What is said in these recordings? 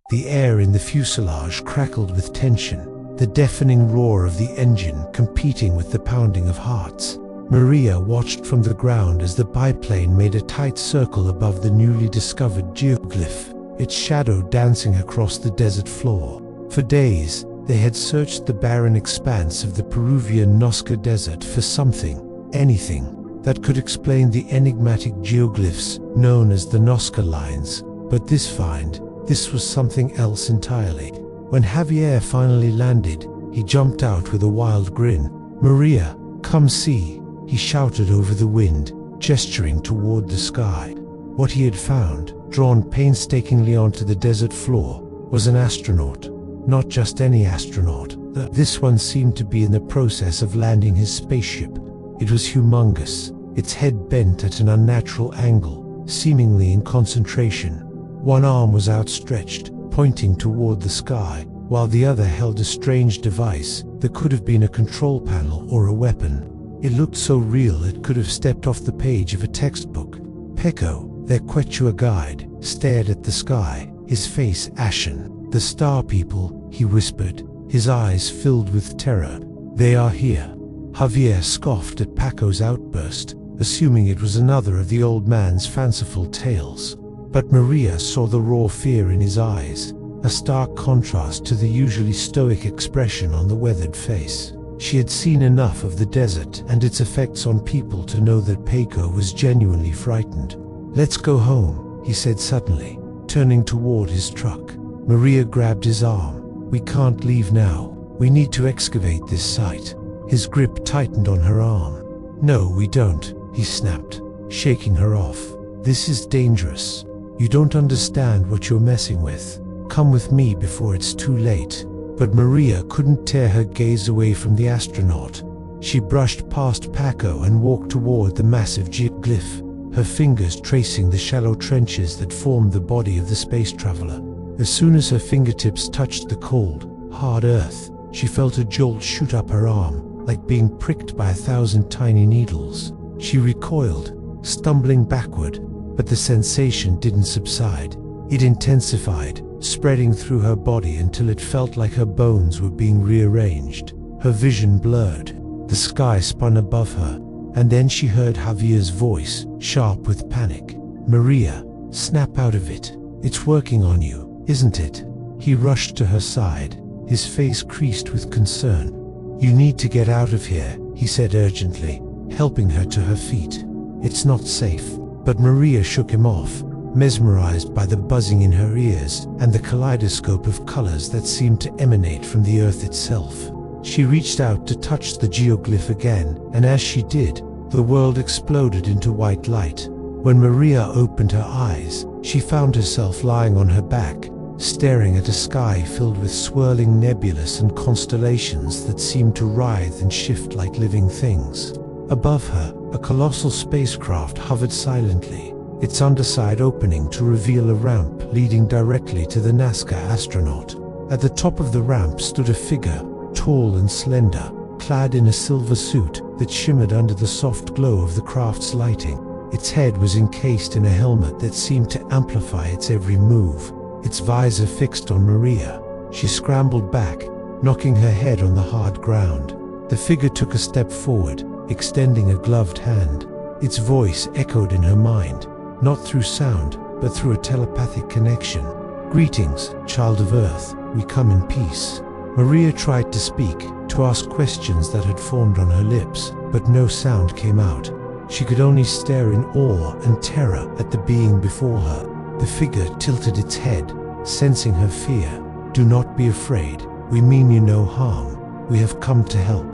The air in the fuselage crackled with tension, the deafening roar of the engine competing with the pounding of hearts. Maria watched from the ground as the biplane made a tight circle above the newly discovered geoglyph, its shadow dancing across the desert floor. For days, they had searched the barren expanse of the Peruvian Nazca desert for something, anything, that could explain the enigmatic geoglyphs known as the Nazca lines. But this was something else entirely. When Javier finally landed, he jumped out with a wild grin. "Maria, come see," he shouted over the wind, gesturing toward the sky. What he had found, drawn painstakingly onto the desert floor, was an astronaut. Not just any astronaut. This one seemed to be in the process of landing his spaceship. It was humongous, its head bent at an unnatural angle, seemingly in concentration. One arm was outstretched, pointing toward the sky, while the other held a strange device that could have been a control panel or a weapon. It looked so real it could have stepped off the page of a textbook. Peko, their Quechua guide, stared at the sky, his face ashen. "The star people," he whispered, his eyes filled with terror. "They are here." Javier scoffed at Paco's outburst, assuming it was another of the old man's fanciful tales. But Maria saw the raw fear in his eyes, a stark contrast to the usually stoic expression on the weathered face. She had seen enough of the desert and its effects on people to know that Paco was genuinely frightened. "Let's go home," he said suddenly, turning toward his truck. Maria grabbed his arm. "We can't leave now. We need to excavate this site." His grip tightened on her arm. "No, we don't," he snapped, shaking her off. "This is dangerous. You don't understand what you're messing with. Come with me before it's too late." But Maria couldn't tear her gaze away from the astronaut. She brushed past Paco and walked toward the massive geoglyph, her fingers tracing the shallow trenches that formed the body of the space traveler. As soon as her fingertips touched the cold, hard earth, she felt a jolt shoot up her arm, like being pricked by 1,000 tiny needles. She recoiled, stumbling backward, but the sensation didn't subside. It intensified, spreading through her body until it felt like her bones were being rearranged. Her vision blurred. The sky spun above her, and then she heard Javier's voice, sharp with panic. "Maria, snap out of it. It's working on you, isn't it?" He rushed to her side, his face creased with concern. "You need to get out of here," he said urgently, helping her to her feet. "It's not safe." But Maria shook him off, mesmerized by the buzzing in her ears and the kaleidoscope of colors that seemed to emanate from the earth itself. She reached out to touch the geoglyph again, and as she did, the world exploded into white light. When Maria opened her eyes, she found herself lying on her back, staring at a sky filled with swirling nebulas and constellations that seemed to writhe and shift like living things. Above her, a colossal spacecraft hovered silently, its underside opening to reveal a ramp leading directly to the Nazca astronaut. At the top of the ramp stood a figure, tall and slender, clad in a silver suit that shimmered under the soft glow of the craft's lighting. Its head was encased in a helmet that seemed to amplify its every move, its visor fixed on Maria. She scrambled back, knocking her head on the hard ground. The figure took a step forward, extending a gloved hand. Its voice echoed in her mind, not through sound, but through a telepathic connection. "Greetings, child of Earth, we come in peace." Maria tried to speak, to ask questions that had formed on her lips, but no sound came out. She could only stare in awe and terror at the being before her. The figure tilted its head, sensing her fear. "Do not be afraid. We mean you no harm. We have come to help."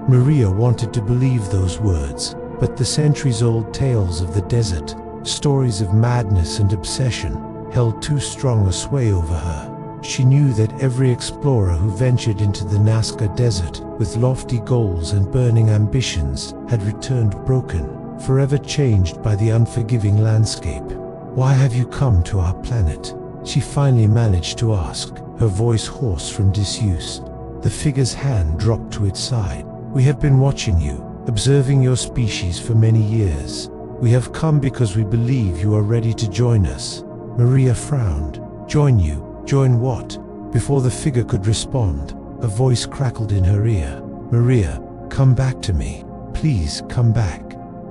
Maria wanted to believe those words, but the centuries-old tales of the desert, stories of madness and obsession, held too strong a sway over her. She knew that every explorer who ventured into the Nazca desert with lofty goals and burning ambitions had returned broken, forever changed by the unforgiving landscape. "Why have you come to our planet?" she finally managed to ask, her voice hoarse from disuse. The figure's hand dropped to its side. "We have been watching you, observing your species for many years. We have come because we believe you are ready to join us." Maria frowned. "Join you? Join what? Before the figure could respond, a voice crackled in her ear. Maria, come back to me. Please come back.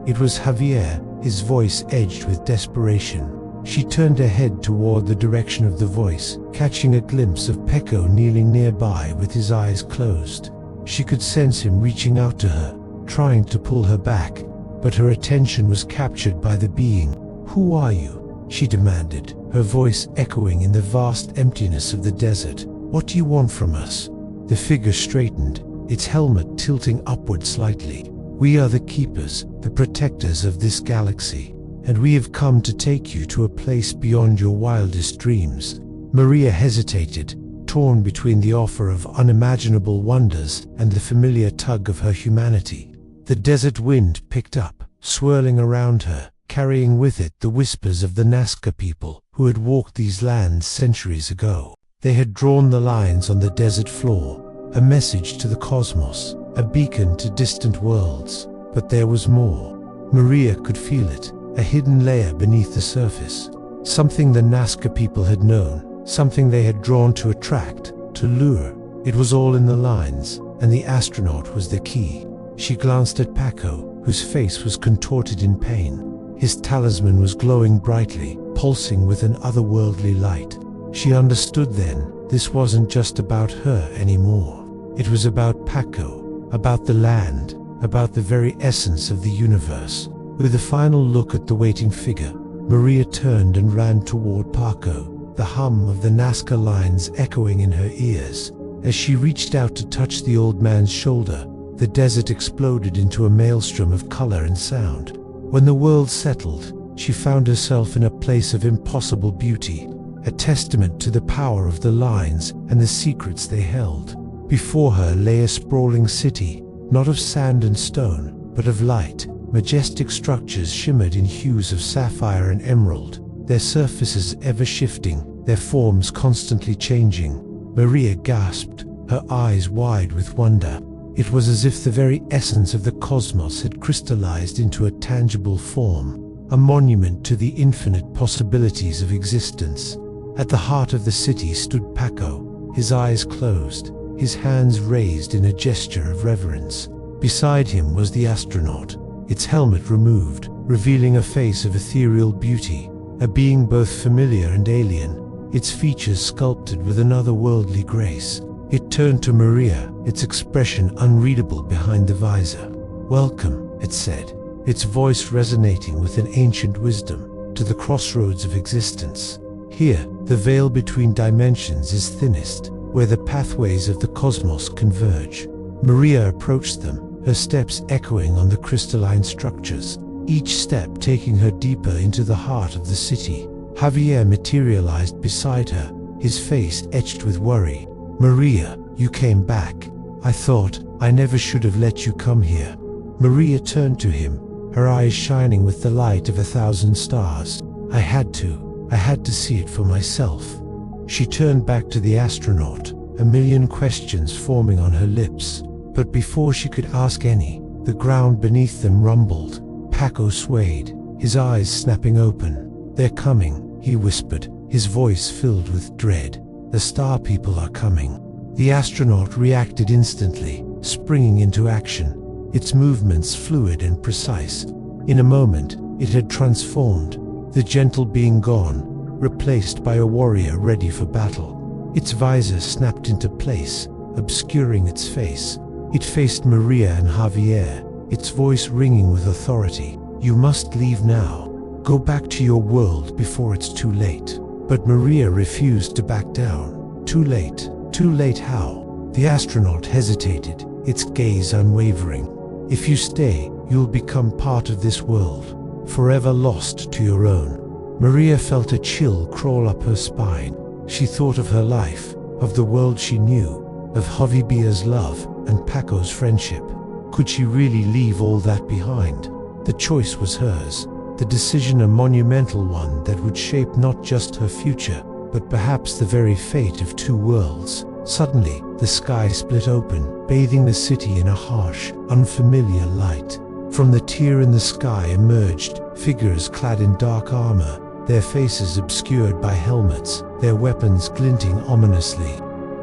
It was Javier, his voice edged with desperation. She turned her head toward the direction of the voice, catching a glimpse of Pecco kneeling nearby with his eyes closed. She could sense him reaching out to her, trying to pull her back, but her attention was captured by the being. Who are you? She demanded, her voice echoing in the vast emptiness of the desert. What do you want from us? The figure straightened, its helmet tilting upward slightly. We are the keepers, the protectors of this galaxy, and we have come to take you to a place beyond your wildest dreams. Maria hesitated, torn between the offer of unimaginable wonders and the familiar tug of her humanity. The desert wind picked up, swirling around her, carrying with it the whispers of the Nazca people who had walked these lands centuries ago. They had drawn the lines on the desert floor, a message to the cosmos, a beacon to distant worlds. But there was more. Maria could feel it, a hidden layer beneath the surface. Something the Nazca people had known, something they had drawn to attract, to lure. It was all in the lines, and the astronaut was the key. She glanced at Pecco, whose face was contorted in pain. His talisman was glowing brightly, pulsing with an otherworldly light. She understood then, this wasn't just about her anymore. It was about Pecco, about the land, about the very essence of the universe. With a final look at the waiting figure, Maria turned and ran toward Pecco, the hum of the Nazca lines echoing in her ears. As she reached out to touch the old man's shoulder, the desert exploded into a maelstrom of color and sound. When the world settled, she found herself in a place of impossible beauty, a testament to the power of the lines and the secrets they held. Before her lay a sprawling city, not of sand and stone, but of light. Majestic structures shimmered in hues of sapphire and emerald, their surfaces ever shifting, their forms constantly changing. Maria gasped, her eyes wide with wonder. It was as if the very essence of the cosmos had crystallized into a tangible form, a monument to the infinite possibilities of existence. At the heart of the city stood Pecco, his eyes closed, his hands raised in a gesture of reverence. Beside him was the astronaut, its helmet removed, revealing a face of ethereal beauty, a being both familiar and alien, its features sculpted with an otherworldly grace. It turned to Maria, its expression unreadable behind the visor. "Welcome," it said, its voice resonating with an ancient wisdom, "to the crossroads of existence. Here, the veil between dimensions is thinnest, where the pathways of the cosmos converge." Maria approached them, her steps echoing on the crystalline structures, each step taking her deeper into the heart of the city. Javier materialized beside her, his face etched with worry. "Maria, you came back. I thought I never should have let you come here." Maria turned to him, her eyes shining with the light of 1,000 stars. I had to see it for myself." She turned back to the astronaut, a million questions forming on her lips. But before she could ask any, the ground beneath them rumbled. Pecco swayed, his eyes snapping open. "They're coming," he whispered, his voice filled with dread. "The star people are coming." The astronaut reacted instantly, springing into action, its movements fluid and precise. In a moment, it had transformed, the gentle being gone, replaced by a warrior ready for battle. Its visor snapped into place, obscuring its face. It faced Maria and Javier, its voice ringing with authority. "You must leave now. Go back to your world before it's too late." But Maria refused to back down. "Too late? Too late how?" The astronaut hesitated, its gaze unwavering. "If you stay, you'll become part of this world, forever lost to your own." Maria felt a chill crawl up her spine. She thought of her life, of the world she knew, of Javier's love and Pecco's friendship. Could she really leave all that behind? The choice was hers, the decision a monumental one that would shape not just her future, but perhaps the very fate of two worlds. Suddenly, the sky split open, bathing the city in a harsh, unfamiliar light. From the tear in the sky emerged figures clad in dark armor, their faces obscured by helmets, their weapons glinting ominously.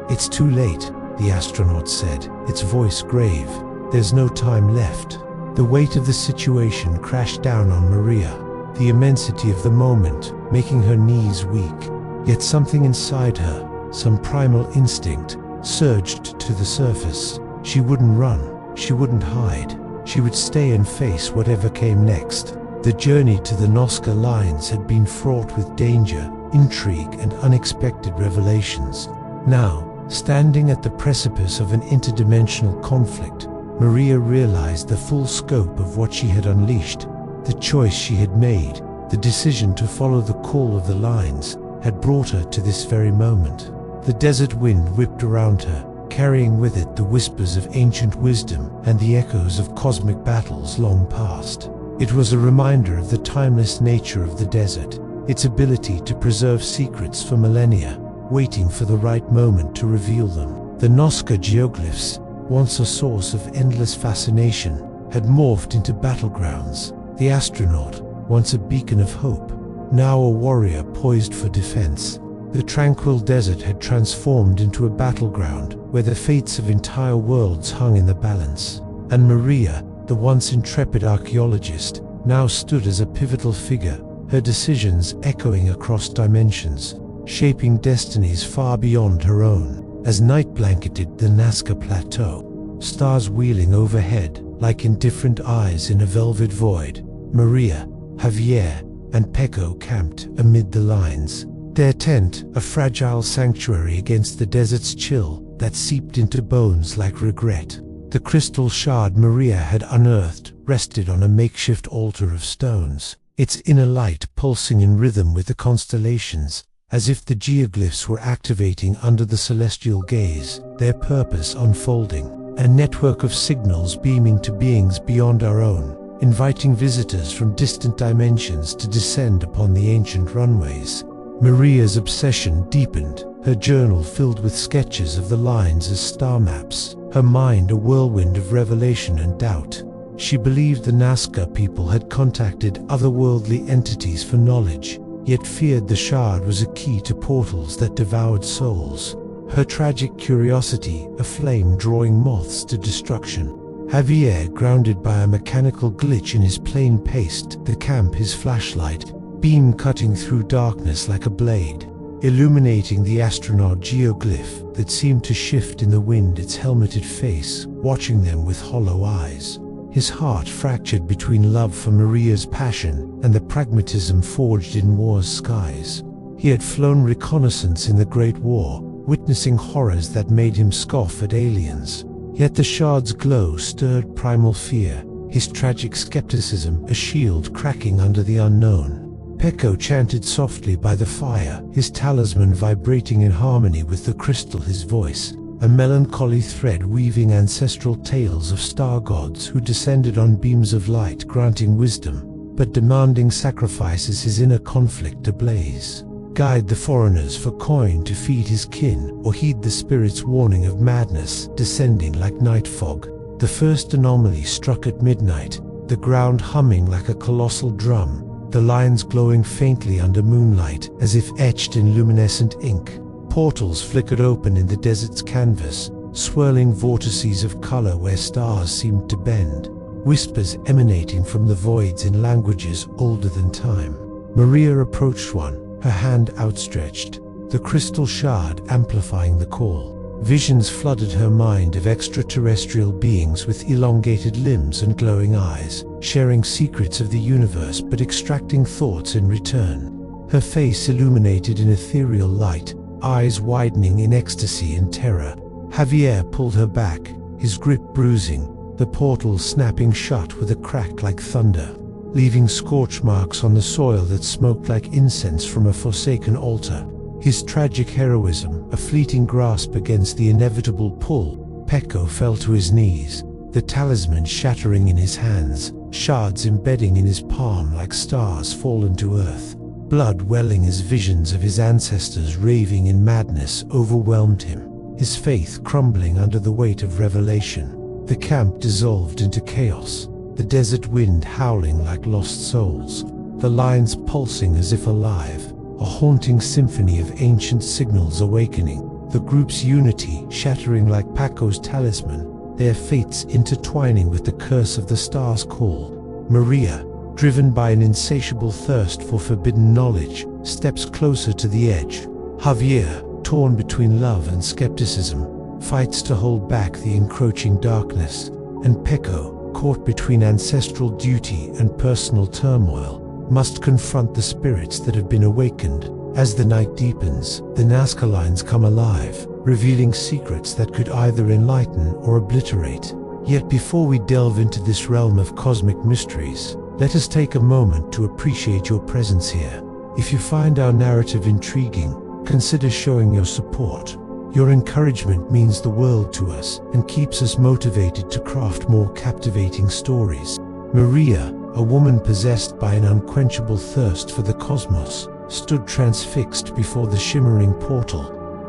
"It's too late," the astronaut said, its voice grave. "There's no time left." The weight of the situation crashed down on Maria, the immensity of the moment making her knees weak. Yet something inside her, some primal instinct, surged to the surface. She wouldn't run, she wouldn't hide. She would stay and face whatever came next. The journey to the Nazca lines had been fraught with danger, intrigue, and unexpected revelations. Now, standing at the precipice of an interdimensional conflict, Maria realized the full scope of what she had unleashed. The choice she had made, the decision to follow the call of the lines, had brought her to this very moment. The desert wind whipped around her, carrying with it the whispers of ancient wisdom and the echoes of cosmic battles long past. It was a reminder of the timeless nature of the desert, its ability to preserve secrets for millennia, waiting for the right moment to reveal them. The Nazca geoglyphs, once a source of endless fascination, had morphed into battlegrounds. The astronaut, once a beacon of hope, now a warrior poised for defense. The tranquil desert had transformed into a battleground where the fates of entire worlds hung in the balance. And Maria, the once intrepid archaeologist, now stood as a pivotal figure, her decisions echoing across dimensions, shaping destinies far beyond her own. As night blanketed the Nazca Plateau, stars wheeling overhead like indifferent eyes in a velvet void, Maria, Javier, and Pecco camped amid the lines. Their tent, a fragile sanctuary against the desert's chill that seeped into bones like regret. The crystal shard Maria had unearthed rested on a makeshift altar of stones, its inner light pulsing in rhythm with the constellations, as if the geoglyphs were activating under the celestial gaze, their purpose unfolding. A network of signals beaming to beings beyond our own, inviting visitors from distant dimensions to descend upon the ancient runways. Maria's obsession deepened, her journal filled with sketches of the lines as star maps, her mind a whirlwind of revelation and doubt. She believed the Nazca people had contacted otherworldly entities for knowledge, yet feared the shard was a key to portals that devoured souls. Her tragic curiosity, a flame drawing moths to destruction. Javier, grounded by a mechanical glitch in his plane, paced the camp, his flashlight beam cutting through darkness like a blade, illuminating the astronaut geoglyph that seemed to shift in the wind, its helmeted face watching them with hollow eyes. His heart fractured between love for Maria's passion and the pragmatism forged in war's skies. He had flown reconnaissance in the Great War, witnessing horrors that made him scoff at aliens. Yet the shard's glow stirred primal fear, his tragic skepticism a shield cracking under the unknown. Pecco chanted softly by the fire, his talisman vibrating in harmony with the crystal, his voice a melancholy thread weaving ancestral tales of star gods who descended on beams of light, granting wisdom, but demanding sacrifices, his inner conflict ablaze. Guide the foreigners for coin to feed his kin, or heed the spirit's warning of madness descending like night fog. The first anomaly struck at midnight, the ground humming like a colossal drum, the lines glowing faintly under moonlight as if etched in luminescent ink. Portals flickered open in the desert's canvas, swirling vortices of color where stars seemed to bend, whispers emanating from the voids in languages older than time. Maria approached one, her hand outstretched, the crystal shard amplifying the call. Visions flooded her mind of extraterrestrial beings with elongated limbs and glowing eyes, sharing secrets of the universe but extracting thoughts in return. Her face illuminated in ethereal light, eyes widening in ecstasy and terror. Javier pulled her back, his grip bruising, the portal snapping shut with a crack like thunder, leaving scorch marks on the soil that smoked like incense from a forsaken altar. His tragic heroism, a fleeting grasp against the inevitable pull. Pecco fell to his knees, the talisman shattering in his hands, shards embedding in his palm like stars fallen to earth. Blood welling as visions of his ancestors raving in madness overwhelmed him, his faith crumbling under the weight of revelation. The camp dissolved into chaos, the desert wind howling like lost souls, the lines pulsing as if alive, a haunting symphony of ancient signals awakening, the group's unity shattering like Paco's talisman, their fates intertwining with the curse of the star's call. Maria, driven by an insatiable thirst for forbidden knowledge, steps closer to the edge. Javier, torn between love and skepticism, fights to hold back the encroaching darkness, and Paco, caught between ancestral duty and personal turmoil, must confront the spirits that have been awakened. As the night deepens, the Nazca lines come alive, revealing secrets that could either enlighten or obliterate. Yet before we delve into this realm of cosmic mysteries, let us take a moment to appreciate your presence here. If you find our narrative intriguing, consider showing your support. Your encouragement means the world to us and keeps us motivated to craft more captivating stories. Maria, a woman possessed by an unquenchable thirst for the cosmos, stood transfixed before the shimmering portal.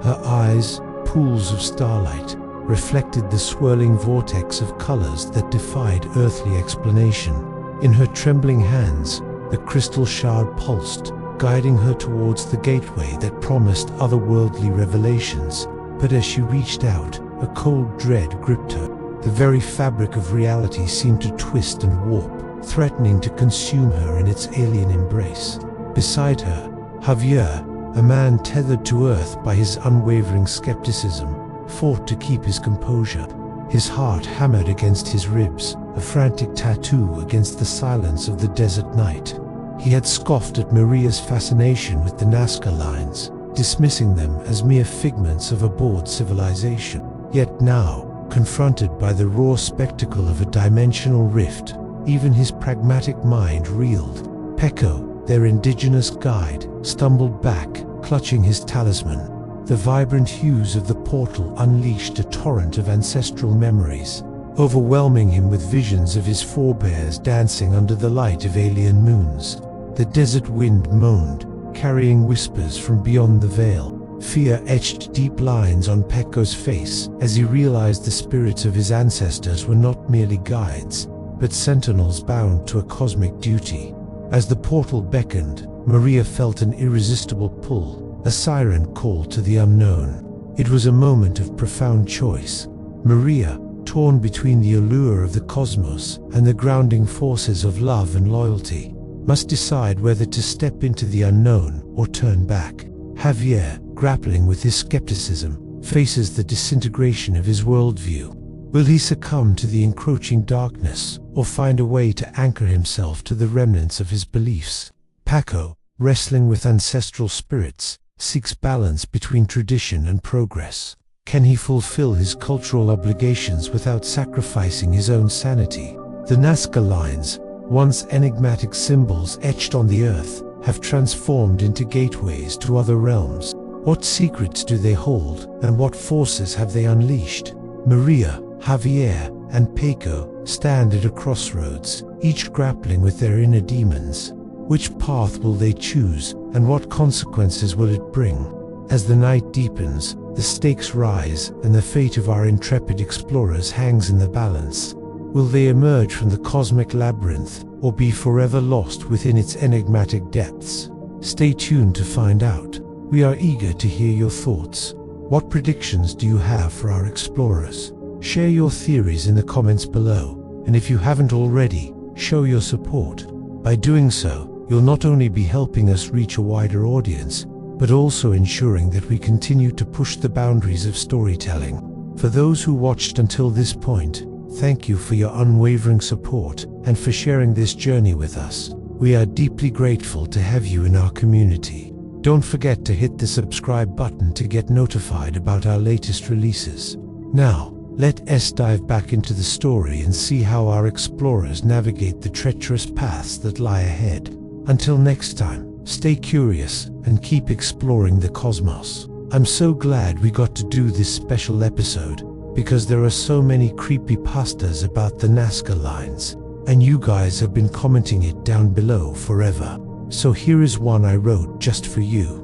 Her eyes, pools of starlight, reflected the swirling vortex of colors that defied earthly explanation. In her trembling hands, the crystal shard pulsed, guiding her towards the gateway that promised otherworldly revelations. But as she reached out, a cold dread gripped her. The very fabric of reality seemed to twist and warp, threatening to consume her in its alien embrace. Beside her, Javier, a man tethered to earth by his unwavering skepticism, fought to keep his composure. His heart hammered against his ribs, a frantic tattoo against the silence of the desert night. He had scoffed at Maria's fascination with the Nazca lines, dismissing them as mere figments of a bored civilization. Yet now, confronted by the raw spectacle of a dimensional rift, even his pragmatic mind reeled. Paco, their indigenous guide, stumbled back, clutching his talisman. The vibrant hues of the portal unleashed a torrent of ancestral memories, overwhelming him with visions of his forebears dancing under the light of alien moons. The desert wind moaned, carrying whispers from beyond the veil. Fear etched deep lines on Paco's face as he realized the spirits of his ancestors were not merely guides, but sentinels bound to a cosmic duty. As the portal beckoned, Maria felt an irresistible pull, a siren call to the unknown. It was a moment of profound choice. Maria, torn between the allure of the cosmos and the grounding forces of love and loyalty, must decide whether to step into the unknown or turn back. Javier, grappling with his skepticism, faces the disintegration of his worldview. Will he succumb to the encroaching darkness or find a way to anchor himself to the remnants of his beliefs? Paco, wrestling with ancestral spirits, seeks balance between tradition and progress. Can he fulfill his cultural obligations without sacrificing his own sanity? The Nazca lines, once enigmatic symbols etched on the earth, have transformed into gateways to other realms. What secrets do they hold, and what forces have they unleashed? Maria, Javier, and Paco stand at a crossroads, each grappling with their inner demons. Which path will they choose, and what consequences will it bring? As the night deepens, the stakes rise, and the fate of our intrepid explorers hangs in the balance. Will they emerge from the cosmic labyrinth, or be forever lost within its enigmatic depths? Stay tuned to find out. We are eager to hear your thoughts. What predictions do you have for our explorers? Share your theories in the comments below, and if you haven't already, show your support. By doing so, you'll not only be helping us reach a wider audience, but also ensuring that we continue to push the boundaries of storytelling. For those who watched until this point, thank you for your unwavering support and for sharing this journey with us. We are deeply grateful to have you in our community. Don't forget to hit the subscribe button to get notified about our latest releases. Now, let us dive back into the story and see how our explorers navigate the treacherous paths that lie ahead. Until next time, stay curious and keep exploring the cosmos. I'm so glad we got to do this special episode, because there are so many creepypastas about the Nazca lines, and you guys have been commenting it down below forever. So here is one I wrote just for you.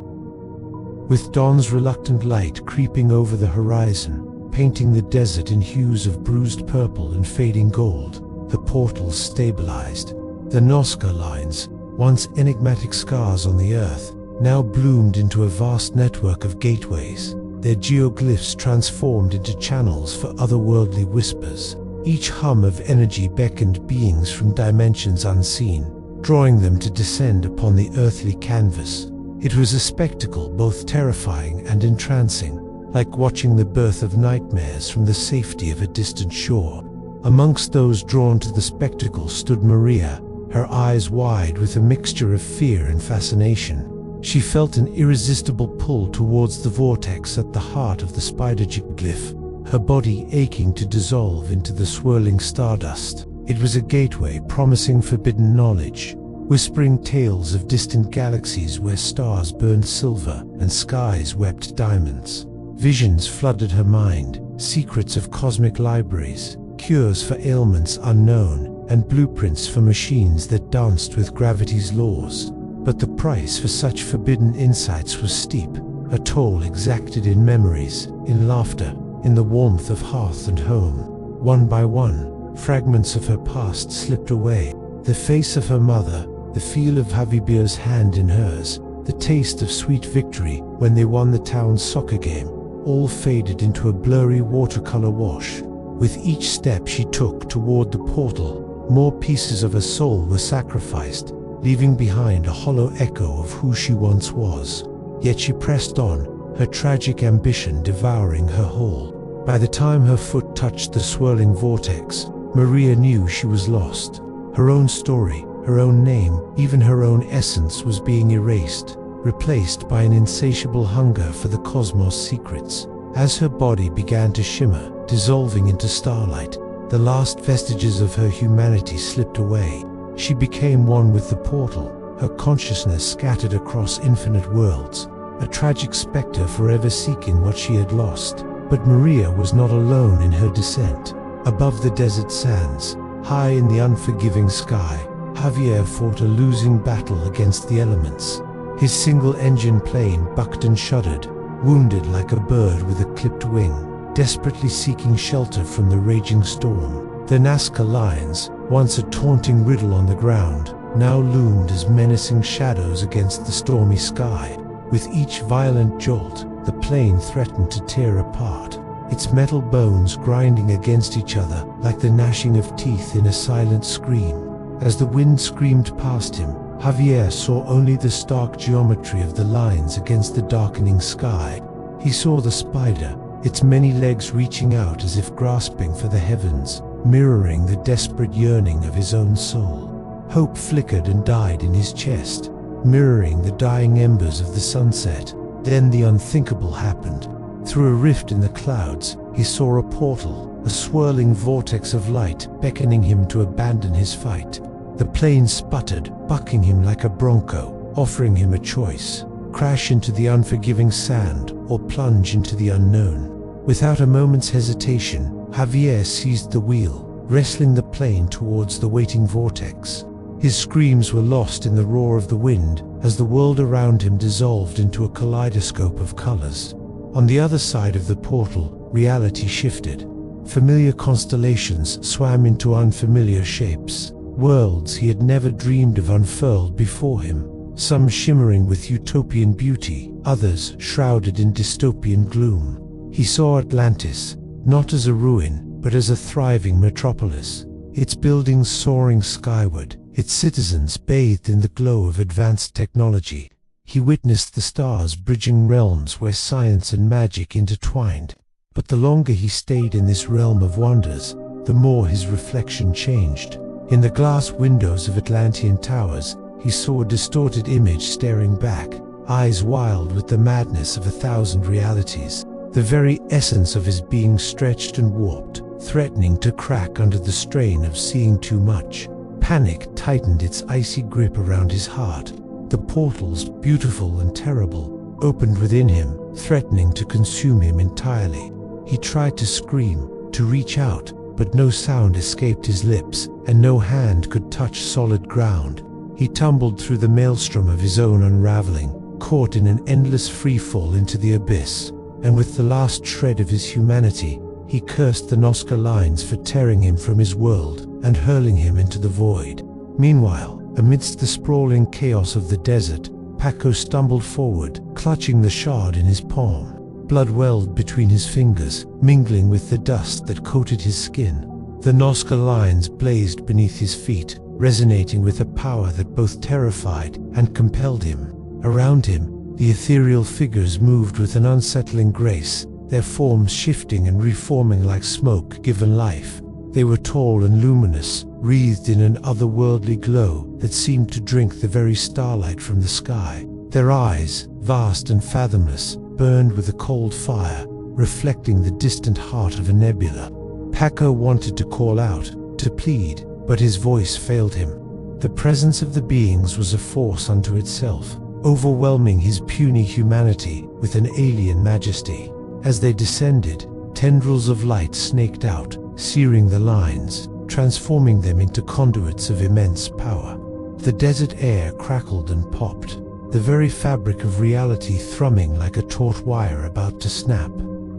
With dawn's reluctant light creeping over the horizon, painting the desert in hues of bruised purple and fading gold, the portals stabilized. The Nazca lines, once enigmatic scars on the earth, now bloomed into a vast network of gateways, their geoglyphs transformed into channels for otherworldly whispers. Each hum of energy beckoned beings from dimensions unseen, drawing them to descend upon the earthly canvas. It was a spectacle both terrifying and entrancing, like watching the birth of nightmares from the safety of a distant shore. Amongst those drawn to the spectacle stood Maria, her eyes wide with a mixture of fear and fascination. She felt an irresistible pull towards the vortex at the heart of the spider geoglyph, her body aching to dissolve into the swirling stardust. It was a gateway promising forbidden knowledge, whispering tales of distant galaxies where stars burned silver and skies wept diamonds. Visions flooded her mind, secrets of cosmic libraries, cures for ailments unknown, and blueprints for machines that danced with gravity's laws. But the price for such forbidden insights was steep, a toll exacted in memories, in laughter, in the warmth of hearth and home. One by one, fragments of her past slipped away. The face of her mother, the feel of Javier's hand in hers, the taste of sweet victory when they won the town's soccer game, all faded into a blurry watercolor wash. With each step she took toward the portal, more pieces of her soul were sacrificed, leaving behind a hollow echo of who she once was. Yet she pressed on, her tragic ambition devouring her whole. By the time her foot touched the swirling vortex, Maria knew she was lost. Her own story, her own name, even her own essence was being erased, replaced by an insatiable hunger for the cosmos' secrets. As her body began to shimmer, dissolving into starlight, the last vestiges of her humanity slipped away. She became one with the portal, her consciousness scattered across infinite worlds, a tragic specter forever seeking what she had lost. But Maria was not alone in her descent. Above the desert sands, high in the unforgiving sky, Javier fought a losing battle against the elements. His single-engine plane bucked and shuddered, wounded like a bird with a clipped wing, desperately seeking shelter from the raging storm. The Nazca lines, once a taunting riddle on the ground, now loomed as menacing shadows against the stormy sky. With each violent jolt, the plane threatened to tear apart, its metal bones grinding against each other like the gnashing of teeth in a silent scream. As the wind screamed past him, Javier saw only the stark geometry of the lines against the darkening sky. He saw the spider, its many legs reaching out as if grasping for the heavens, mirroring the desperate yearning of his own soul. Hope flickered and died in his chest, mirroring the dying embers of the sunset. Then the unthinkable happened. Through a rift in the clouds, he saw a portal, a swirling vortex of light beckoning him to abandon his fight. The plane sputtered, bucking him like a bronco, offering him a choice: crash into the unforgiving sand or plunge into the unknown. Without a moment's hesitation, Javier seized the wheel, wrestling the plane towards the waiting vortex. His screams were lost in the roar of the wind as the world around him dissolved into a kaleidoscope of colors. On the other side of the portal, reality shifted. Familiar constellations swam into unfamiliar shapes. Worlds he had never dreamed of unfurled before him, some shimmering with utopian beauty, others shrouded in dystopian gloom. He saw Atlantis, not as a ruin, but as a thriving metropolis, its buildings soaring skyward, its citizens bathed in the glow of advanced technology. He witnessed the stars bridging realms where science and magic intertwined. But the longer he stayed in this realm of wonders, the more his reflection changed. In the glass windows of Atlantean towers, he saw a distorted image staring back, eyes wild with the madness of 1,000 realities. The very essence of his being stretched and warped, threatening to crack under the strain of seeing too much. Panic tightened its icy grip around his heart. The portals, beautiful and terrible, opened within him, threatening to consume him entirely. He tried to scream, to reach out, but no sound escaped his lips, and no hand could touch solid ground. He tumbled through the maelstrom of his own unraveling, caught in an endless freefall into the abyss, and with the last shred of his humanity, he cursed the Nazca lines for tearing him from his world and hurling him into the void. Meanwhile, Amidst the sprawling chaos of the desert, Paco stumbled forward, clutching the shard in his palm. Blood welled between his fingers, mingling with the dust that coated his skin. The Nazca lines blazed beneath his feet, resonating with a power that both terrified and compelled him. Around him, the ethereal figures moved with an unsettling grace, their forms shifting and reforming like smoke given life. They were tall and luminous, wreathed in an otherworldly glow that seemed to drink the very starlight from the sky. Their eyes, vast and fathomless, burned with a cold fire, reflecting the distant heart of a nebula. Paco wanted to call out, to plead, but his voice failed him. The presence of the beings was a force unto itself, overwhelming his puny humanity with an alien majesty. As they descended, tendrils of light snaked out, searing the lines, transforming them into conduits of immense power. The desert air crackled and popped, the very fabric of reality thrumming like a taut wire about to snap.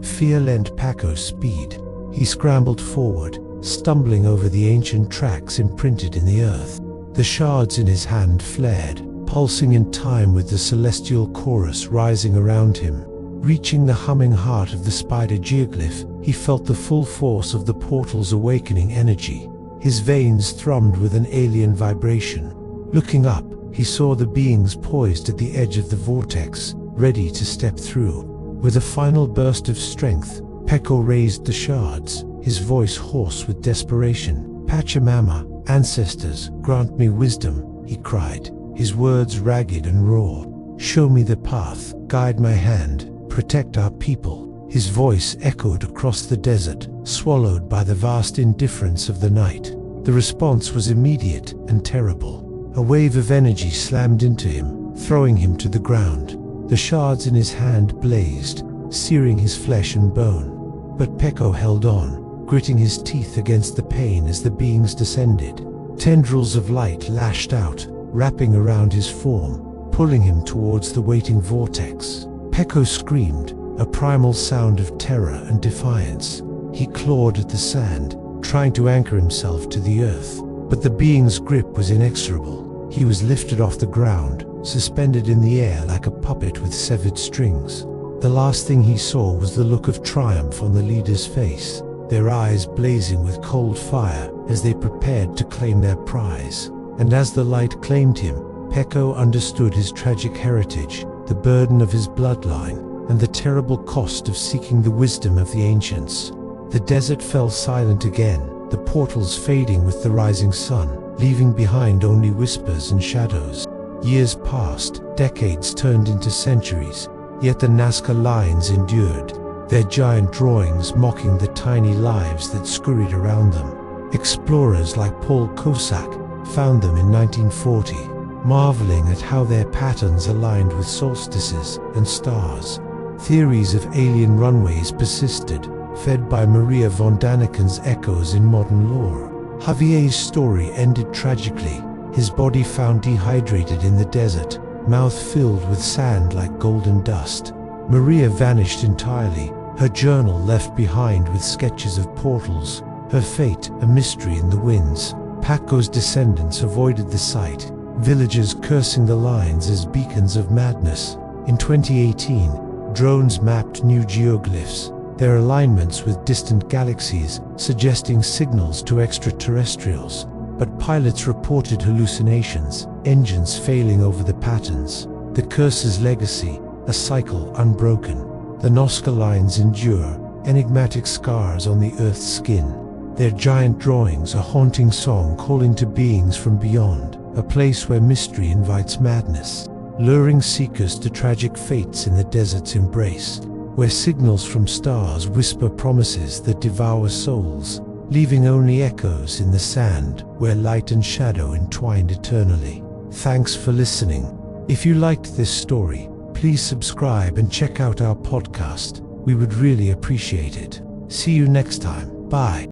Fear lent Paco speed. He scrambled forward, stumbling over the ancient tracks imprinted in the earth. The shards in his hand flared, pulsing in time with the celestial chorus rising around him. Reaching the humming heart of the spider geoglyph, he felt the full force of the portal's awakening energy. His veins thrummed with an alien vibration. Looking up, he saw the beings poised at the edge of the vortex, ready to step through. With a final burst of strength, Paco raised the shards, his voice hoarse with desperation. "Pachamama, ancestors, grant me wisdom," he cried, his words ragged and raw. "Show me the path, guide my hand, protect our people." His voice echoed across the desert, swallowed by the vast indifference of the night. The response was immediate and terrible. A wave of energy slammed into him, throwing him to the ground. The shards in his hand blazed, searing his flesh and bone. But Paco held on, gritting his teeth against the pain as the beings descended. Tendrils of light lashed out, wrapping around his form, pulling him towards the waiting vortex. Paco screamed, a primal sound of terror and defiance. He clawed at the sand, trying to anchor himself to the earth. But the being's grip was inexorable. He was lifted off the ground, suspended in the air like a puppet with severed strings. The last thing he saw was the look of triumph on the leader's face, their eyes blazing with cold fire as they prepared to claim their prize. And as the light claimed him, Paco understood his tragic heritage, the burden of his bloodline, and the terrible cost of seeking the wisdom of the ancients. The desert fell silent again, the portals fading with the rising sun, leaving behind only whispers and shadows. Years passed, decades turned into centuries, yet the Nazca lines endured, their giant drawings mocking the tiny lives that scurried around them. Explorers like Paul Kosak found them in 1940, marveling at how their patterns aligned with solstices and stars. Theories of alien runways persisted, fed by Maria von Daniken's echoes in modern lore. Javier's story ended tragically, his body found dehydrated in the desert, mouth filled with sand like golden dust. Maria vanished entirely, her journal left behind with sketches of portals, her fate a mystery in the winds. Paco's descendants avoided the site, villagers cursing the lines as beacons of madness. In 2018, drones mapped new geoglyphs, their alignments with distant galaxies suggesting signals to extraterrestrials. But pilots reported hallucinations, engines failing over the patterns. The curse's legacy, a cycle unbroken. The Nazca lines endure, enigmatic scars on the Earth's skin. Their giant drawings a haunting song calling to beings from beyond, a place where mystery invites madness, luring seekers to tragic fates in the desert's embrace, where signals from stars whisper promises that devour souls, leaving only echoes in the sand where light and shadow entwined eternally. Thanks for listening. If you liked this story, please subscribe and check out our podcast. We would really appreciate it. See you next time. Bye.